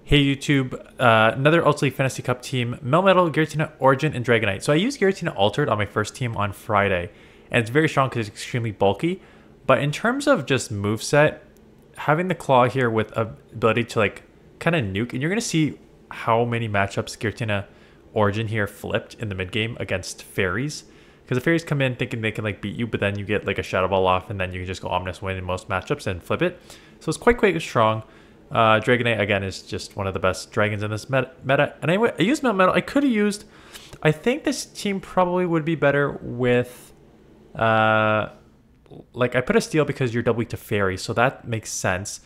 Hey YouTube, another Ultra League Fantasy Cup team, Melmetal, Giratina, Origin, and Dragonite. So I used Giratina Altered on my first team on Friday, and it's very strong because it's extremely bulky. But in terms of just moveset, having the Claw here with ability to like kind of nuke, and you're going to see how many matchups Giratina Origin here flipped in the mid game against Fairies. Because the Fairies come in thinking they can like beat you, but then you get like a Shadow Ball off, and then you can just go Ominous Wind in most matchups and flip it. So it's quite strong. Dragonite, again, is just one of the best dragons in this meta. And anyway, I used Melmetal. I could have used... I think this team probably would be better with... like, I put a Steel because you're double weak to Fairy, so that makes sense.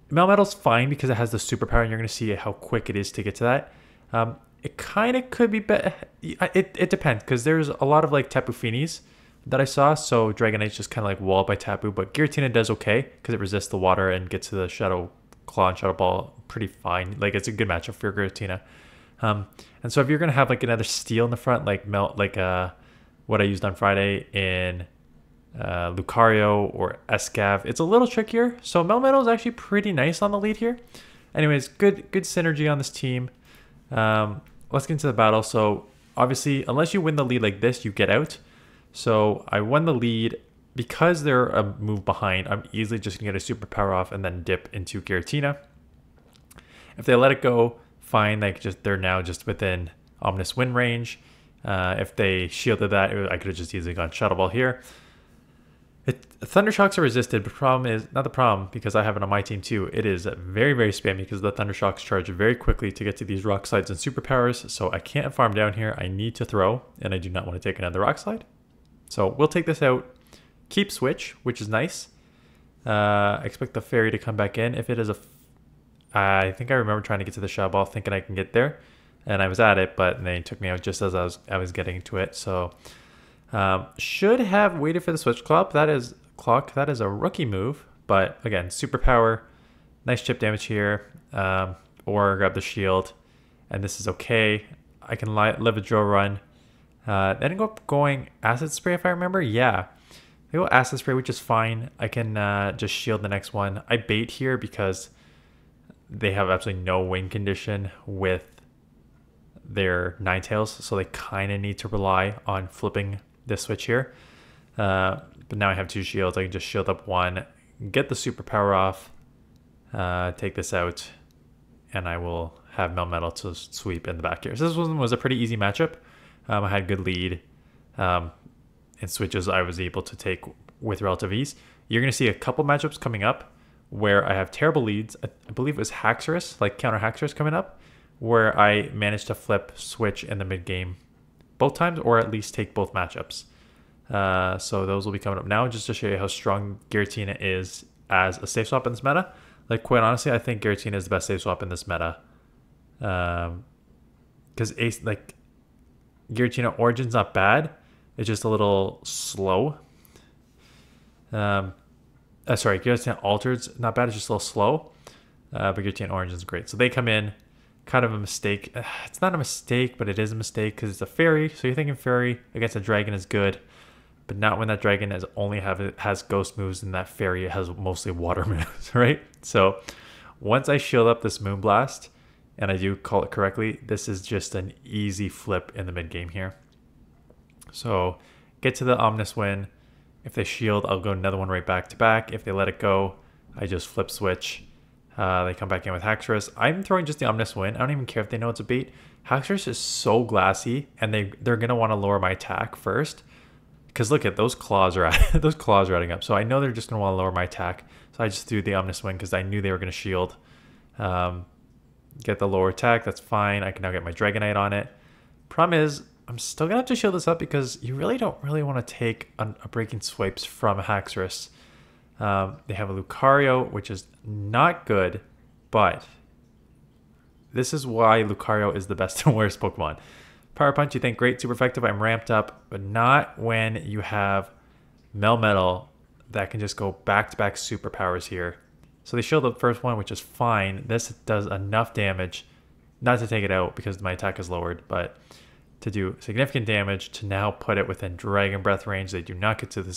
Melmetal's fine because it has the superpower, and you're going to see how quick it is to get to that. It kind of could be better. It depends, because there's a lot of, like, Tapu Finis that I saw, so Dragonite's just kind of, like, walled by Tapu, but Giratina does okay because it resists the water and gets to the Shadow Claw and Shadow Ball pretty fine. Like, it's a good matchup for Giratina. And so if you're gonna have like another Steel in the front, like what I used on Friday in Lucario or Escav, it's a little trickier. So Melmetal is actually pretty nice on the lead here. Anyways, good synergy on this team. Let's get into the battle. So obviously, unless you win the lead like this, you get out. So I won the lead. Because they're a move behind, I'm easily just going to get a superpower off and then dip into Giratina. If they let it go, fine. Like they're now just within Ominous Wind range. If they shielded that, I could have just easily gone Shadow Ball here. Thunder Shocks are resisted, but the problem is, not the problem, because I have it on my team too. It is very spammy because the Thunder Shocks charge very quickly to get to these Rock Slides and Superpowers. So I can't farm down here. I need to throw, and I do not want to take another Rock Slide. So we'll take this out. Keep switch, which is nice. Expect the Fairy to come back in. If it is a... I think I remember trying to get to the Shadow Ball thinking I can get there. And I was at it, but they took me out just as I was getting to it. So should have waited for the switch clock. That is a rookie move. But again, superpower. Nice chip damage here. Or grab the shield. And this is okay. I can live a Drill Run. Then I go up going Acid Spray if I remember. Yeah. I go Acid Spray, which is fine. I can just shield the next one. I bait here because they have absolutely no win condition with their Ninetales, so they kind of need to rely on flipping this switch here. But now I have two shields. I can just shield up one, get the superpower off, take this out, and I will have Melmetal to sweep in the back here. So this one was a pretty easy matchup. I had good lead. And switches I was able to take with relative ease. You're going to see a couple matchups coming up where I have terrible leads. I believe it was Haxorus, like counter Haxorus coming up, where I managed to flip switch in the mid game both times, or at least take both matchups. So those will be coming up now, just to show you how strong Giratina is as a safe swap in this meta. Like, quite honestly, I think Giratina is the best safe swap in this meta. Because Giratina Origin's not bad. It's just a little slow. Sorry, Giratina Altered's not bad. It's just a little slow. But Giratina Origin's great. So they come in, kind of a mistake. It's not a mistake, but it is a mistake because it's a Fairy. So you're thinking Fairy against a Dragon is good, but not when that Dragon has Ghost moves and that Fairy has mostly Water moves, right? So once I shield up this Moonblast, and I do call it correctly, this is just an easy flip in the mid game here. So get to the Ominous Wind. If they shield, I'll go another one right back to back. If they let it go, I just flip switch. They come back in with Haxorus. I'm throwing just the Ominous Wind. I don't even care if they know it's a bait. Haxorus is so glassy, and they're gonna want to lower my attack first. Because look at those claws are those claws are adding up. So I know they're just gonna want to lower my attack. So I just threw the Ominous Wind because I knew they were gonna shield. Get the lower attack. That's fine. I can now get my Dragonite on it. Problem is, I'm still going to have to shield this up because you really don't want to take a Breaking Swipes from Haxorus. They have a Lucario, which is not good, but this is why Lucario is the best and worst Pokemon. Power Punch, you think, great, super effective, I'm ramped up, but not when you have Melmetal that can just go back-to-back superpowers here. So they shield the first one, which is fine. This does enough damage, not to take it out because my attack is lowered, but to do significant damage to now put it within Dragon Breath range. They do not get to the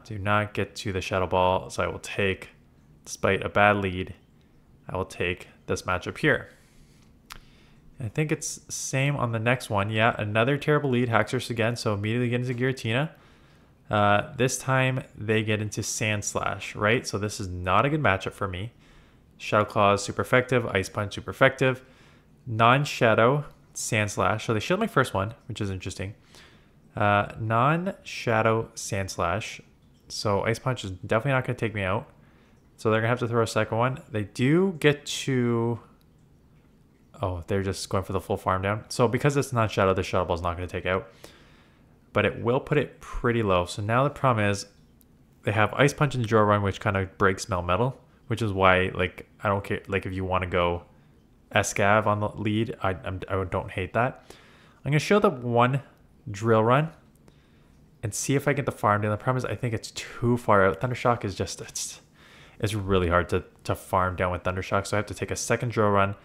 do not get to the Shadow Ball, so I will take, despite a bad lead, I will take this matchup here. I think it's same on the next one. Yeah, another terrible lead, Haxorus again, so immediately get into Giratina. This time they get into Sandslash, right? So this is not a good matchup for me. Shadow Claw is super effective, Ice Punch super effective. Non-Shadow, Sandslash. So they shield my first one, which is interesting. Non-Shadow, Sandslash. So Ice Punch is definitely not going to take me out. So they're going to have to throw a second one. They do get to... Oh, they're just going for the full farm down. So because it's not Shadow, the Shadow Ball is not going to take out. But it will put it pretty low. So now the problem is they have Ice Punch and Draw Run, which kind of breaks Melmetal, which is why, like, I don't care. Like, if you want to go Escav on the lead, I don't hate that. I'm going to show the one Drill Run and see if I get the farm down. The problem is I think it's too far out. Thundershock is just, it's really hard to farm down with Thundershock. So I have to take a second Drill Run.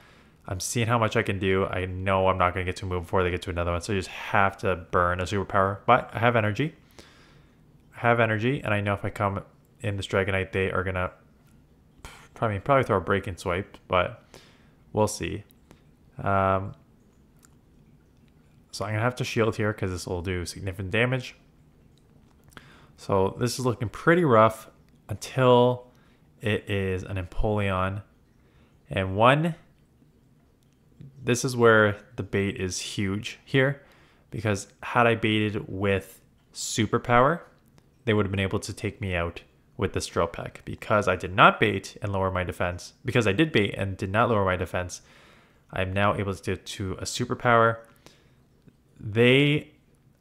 I'm seeing how much I can do. I know I'm not going to get to a move before they get to another one. So you just have to burn a superpower. But I have energy. And I know if I come in this Dragonite, they are going to probably throw a Break and Swipe. But we'll see. So I'm going to have to shield here because this will do significant damage. So this is looking pretty rough until it is an Empoleon. And this is where the bait is huge here, because had I baited with Superpower, they would have been able to take me out with this Drill Peck. Because I did not bait and lower my defense, because I did bait and did not lower my defense, I'm now able to get to a Superpower. They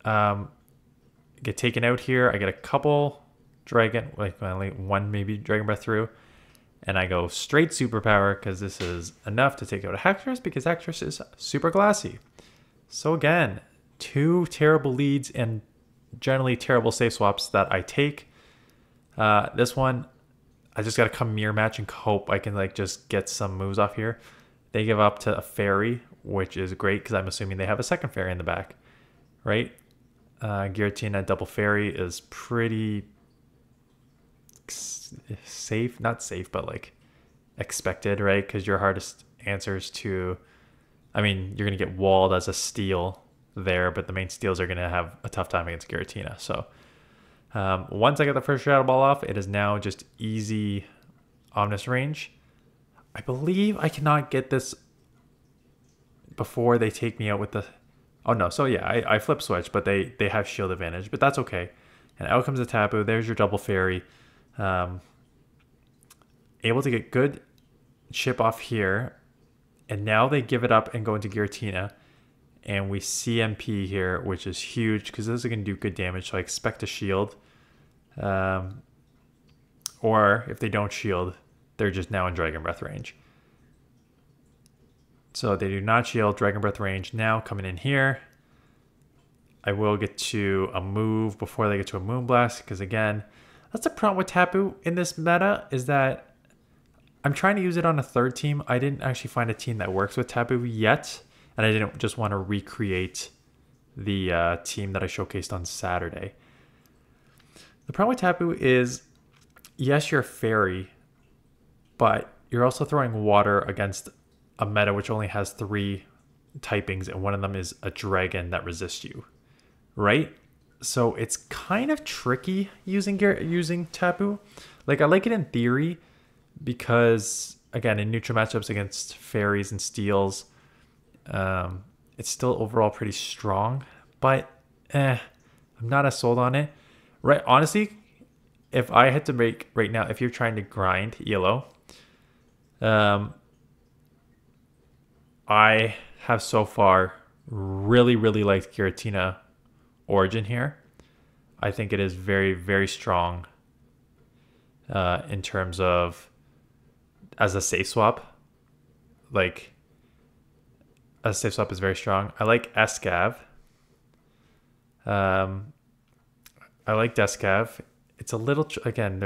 get taken out here. I get a couple Dragon, like only one maybe Dragon Breath through. And I go straight Superpower because this is enough to take out a Haxorus, because Haxorus is super glassy. So again, two terrible leads and generally terrible safe swaps that I take. This one, I just got to come mirror match and hope I can like just get some moves off here. They give up to a Fairy, which is great because I'm assuming they have a second Fairy in the back, right? Giratina double Fairy is pretty safe, not safe, but like expected, right? Because your hardest answers to, I mean, you're gonna get walled as a Steel there, but the main Steels are gonna have a tough time against Giratina. So once I get the first Shadow Ball off, it is now just easy Omnis range. I believe I cannot get this before they take me out with the, oh no, so yeah, I flip switch, but they have shield advantage, but that's okay. And out comes the Tapu. There's your double Fairy. Able to get good chip off here, and now they give it up and go into Giratina, and we CMP here, which is huge because this is going to do good damage. So I expect a shield, or if they don't shield, they're just now in Dragon Breath range. So they do not shield, Dragon Breath range. Now coming in here, I will get to a move before they get to a Moonblast, because again, that's the problem with Tapu in this meta, is that I'm trying to use it on a third team. I didn't actually find a team that works with Tapu yet, and I didn't just want to recreate the team that I showcased on Saturday. The problem with Tapu is, yes, you're a Fairy, but you're also throwing water against a meta which only has 3 typings, and one of them is a dragon that resists you, right? So it's kind of tricky using Tapu. Like, I like it in theory because, again, in neutral matchups against Fairies and Steels, it's still overall pretty strong. But I'm not as sold on it. Right? Honestly, if I had to make right now, if you're trying to grind ELO, I have so far really, really liked Giratina Origin here. I think it is very, very strong in terms of as a safe swap. Like, a safe swap is very strong. I like Escav. I like Descav. It's a little, again,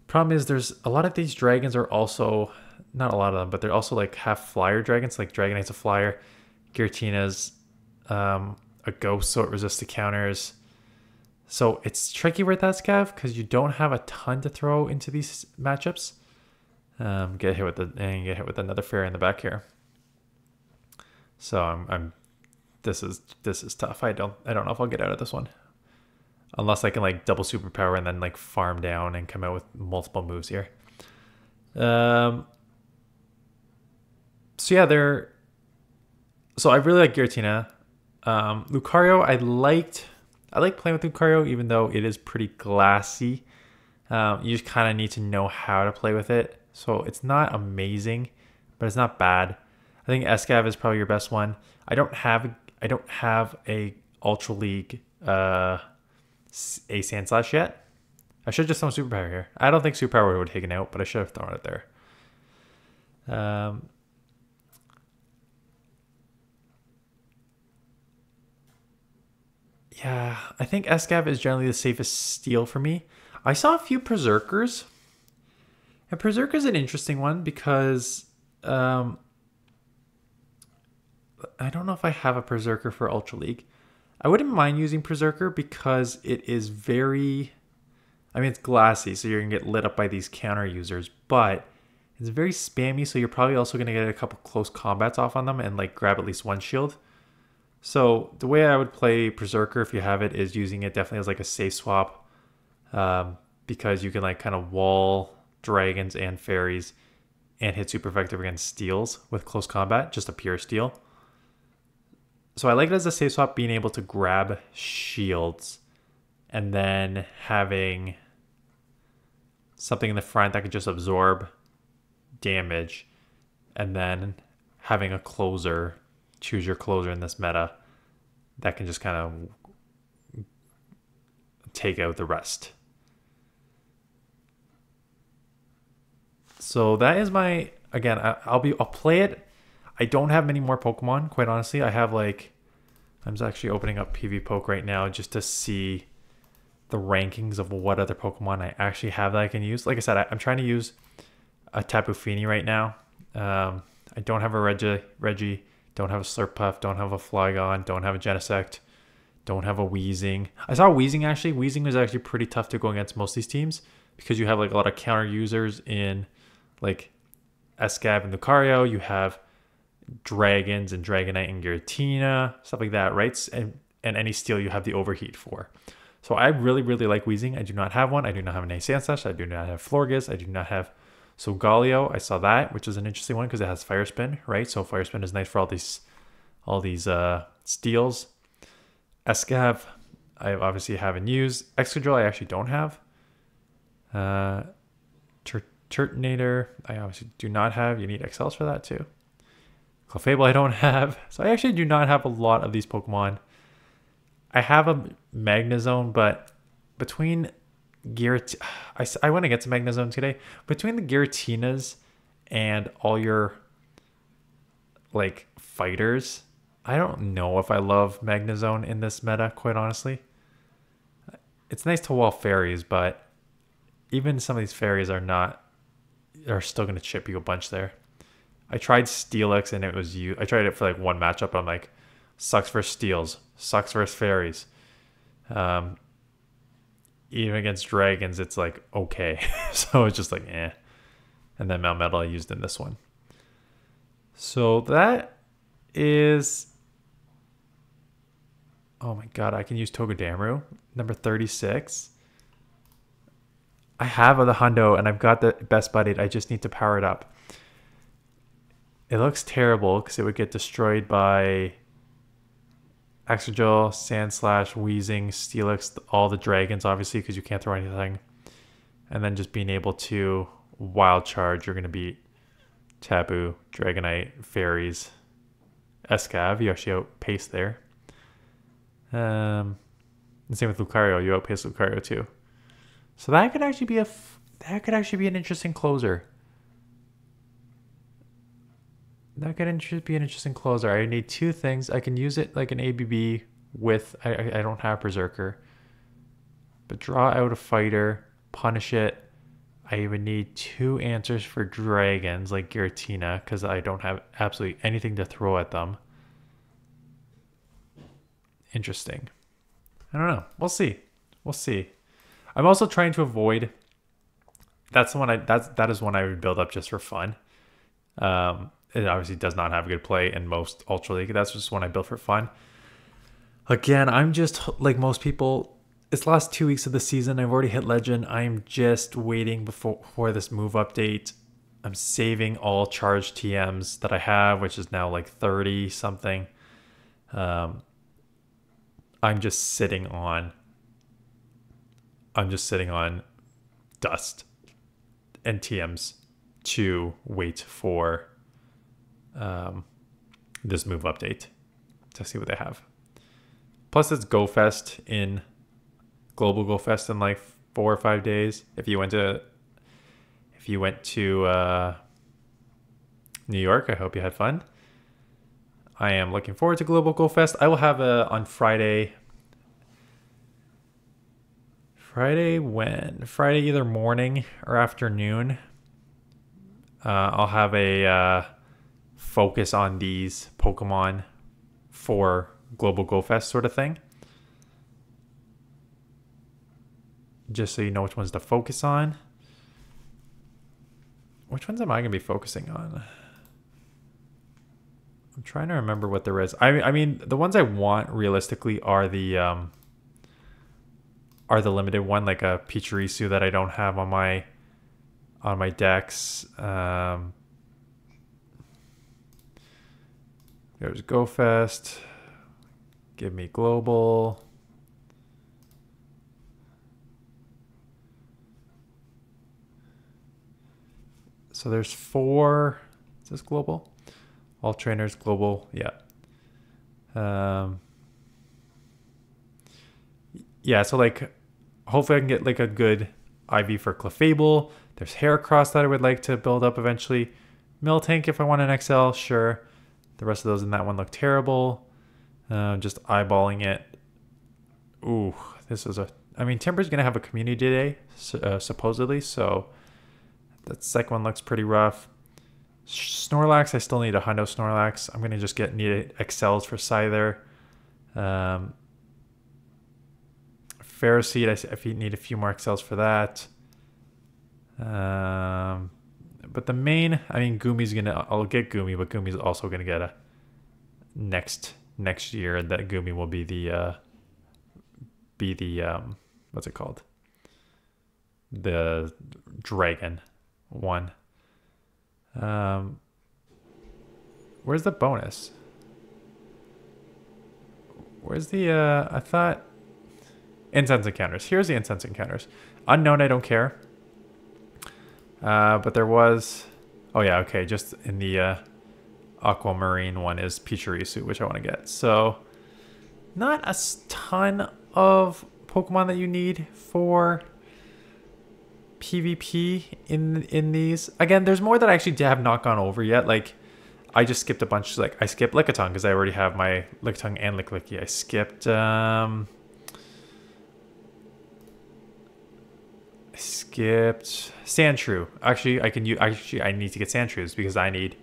problem is there's a lot of these dragons are also, not a lot of them, but they're also like half flyer dragons. Like Dragonite's a flyer. Giratina's a ghost, so it resists the counters. So it's tricky with Escav because you don't have a ton to throw into these matchups. Get hit with another fairy in the back here. So I'm this is tough. I don't know if I'll get out of this one. Unless I can like double superpower and then like farm down and come out with multiple moves here. So yeah, so I really like Giratina. Lucario, I like playing with Lucario, even though it is pretty glassy. You just kind of need to know how to play with it. So it's not amazing, but it's not bad. I think Escav is probably your best one. I don't have a Ultra League a Sandslash yet. I should have just thrown Superpower here. I don't think Superpower would have taken out, but I should have thrown it there. Yeah, I think Escav is generally the safest steal for me. I saw a few Berserkers. And Berserker's an interesting one because I don't know if I have a Berserker for Ultra League. I wouldn't mind using Berserker because it is very... I mean, it's glassy, so you're going to get lit up by these counter users, but it's very spammy, so you're probably also going to get a couple close combats off on them and like grab at least one shield. So the way I would play Berserker, if you have it, is using it definitely as like a safe swap, because you can like kind of wall dragons and fairies and hit super effective against steals with close combat, just a pure steal. So I like it as a safe swap, being able to grab shields and then having something in the front that could just absorb damage, and then having a closer, choose your closer in this meta, that can just kind of take out the rest. So that is my, again, I'll play it. I don't have many more Pokemon, quite honestly. I have like, I'm just actually opening up PvPoke right now just to see the rankings of what other Pokemon I actually have that I can use. Like I said, I'm trying to use a Tapu Fini right now. I don't have a Reggie, don't have a Slurpuff, don't have a Flygon, don't have a Genesect, don't have a Weezing. I saw Weezing actually. Weezing was actually pretty tough to go against most of these teams because you have like a lot of counter users in like Escav and Lucario. You have Dragons and Dragonite and Giratina, stuff like that, right? And any steel you have the overheat for. So I really, really like Weezing. I do not have one. I do not have an Ace Sandslash. I do not have Florges. I do not have Solgaleo. I saw that, which is an interesting one because it has Fire Spin, right? So Fire Spin is nice for all these steals. Escav, I obviously haven't used. Excadrill, I actually don't have. Turtonator, I obviously do not have. You need XLs for that too. Clefable, I don't have. So I actually do not have a lot of these Pokemon. I have a Magnezone, but between I want to get to Magnezone today. Between the Giratinas and all your like fighters, I don't know if I love Magnezone in this meta, quite honestly. It's nice to wall fairies, but even some of these fairies are still going to chip you a bunch there. I tried Steelix and it was I tried it for like one matchup. I'm like, sucks versus steals, sucks versus fairies. Even against dragons, it's like okay. So it's just like eh. And then Melmetal I used in this one. So that is, oh my god, I can use Togedemaru, number 36. I have the Hundo and I've got the best buddied. I just need to power it up. It looks terrible because it would get destroyed by Excadrill, Sandslash, Weezing, Steelix, all the dragons, obviously, because you can't throw anything. And then just being able to Wild Charge, you're going to beat Tapu, Dragonite, Fairies, Escav. You actually outpace there. And same with Lucario. You outpace Lucario too. So that could actually be an interesting closer. That could be an interesting closer. I need two things. I can use it like an ABB with... I don't have Berserker. But draw out a fighter, punish it. I would need two answers for dragons like Giratina because I don't have absolutely anything to throw at them. Interesting. I don't know. We'll see. We'll see. I'm also trying to avoid that's the one that is one I would build up just for fun. It obviously does not have good play in most Ultra League. That's just one I built for fun. Again, I'm just like most people. It's the last 2 weeks of the season. I've already hit Legend. I'm just waiting for this move update. I'm saving all charged TMs that I have, which is now like 30 something. I'm just sitting on dust and TMs to wait for this move update to see what they have. Plus, it's GoFest in Global GoFest in like 4 or 5 days. If you went to New York, I hope you had fun. I am looking forward to Global GoFest. I will have on Friday. Friday when? Friday either morning or afternoon. I'll have a focus on these Pokemon for Global GoFest sort of thing. Just so you know which ones to focus on. Which ones am I going to be focusing on? I'm trying to remember what there is. I mean, the ones I want realistically are the limited one, like a Pachirisu that I don't have on my decks. There's GoFest. Give me Global. So there's 4. Is this Global? All trainers Global. Yeah. Yeah, so like hopefully I can get like a good IV for Clefable. There's Heracross that I would like to build up eventually. Miltank if I want an XL, sure. The rest of those in that one look terrible. Just eyeballing it. Ooh, this is I mean, Timber's going to have a community day, supposedly, so that second one looks pretty rough. Snorlax, I still need a Hundo Snorlax. I'm going to just need XLs for Scyther. Ferroseed, I need a few more XLs for that. But the main, I mean, I'll get Goomy, but Goomy's also gonna get a next year, and that Goomy will be the what's it called? The dragon one. Where's the bonus? Where's the I thought incense encounters. Here's the incense encounters. Unknown, I don't care. But there was, oh yeah, okay, just in the Aquamarine one is Pachirisu, which I want to get. So not a ton of Pokemon that you need for PvP in these. Again, there's more that I actually have not gone over yet. Like I just skipped a bunch. Like I skipped Lickitung because I already have my Lickitung and Licklicky. I skipped Sandshrew. Actually, I need to get Sandshrews because I need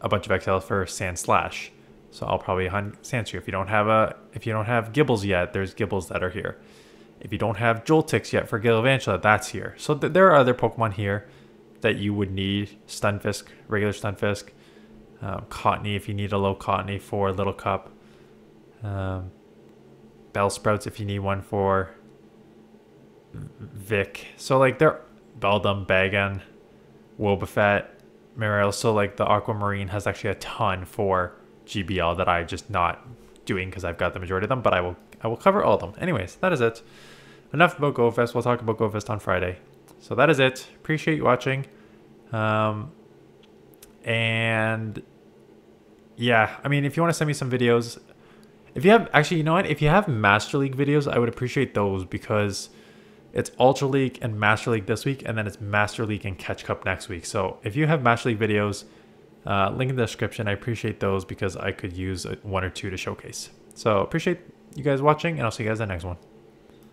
a bunch of XL for Sandslash. So I'll probably hunt Sandshrew. If you don't have Gibbles yet, there's Gibbles that are here. If you don't have Joltix yet for Galvantula, that's here. So there are other Pokemon here that you would need. Stunfisk, regular Stunfisk. Cottony if you need a low Cottony for Little Cup. Bellsprouts if you need one for Vic. So like they're Beldum, Bagon, Wobbuffet, Marill. So like the Aquamarine has actually a ton for GBL that I'm just not doing because I've got the majority of them, but I will cover all of them. Anyways, that is it. Enough about GoFest. We'll talk about GoFest on Friday. So that is it. Appreciate you watching. And yeah, I mean, if you want to send me some videos, if you have, actually, you know what? If you have Master League videos, I would appreciate those because it's Ultra League and Master League this week, and then it's Master League and Catch Cup next week. So if you have Master League videos, link in the description. I appreciate those because I could use one or two to showcase. So appreciate you guys watching, and I'll see you guys in the next one.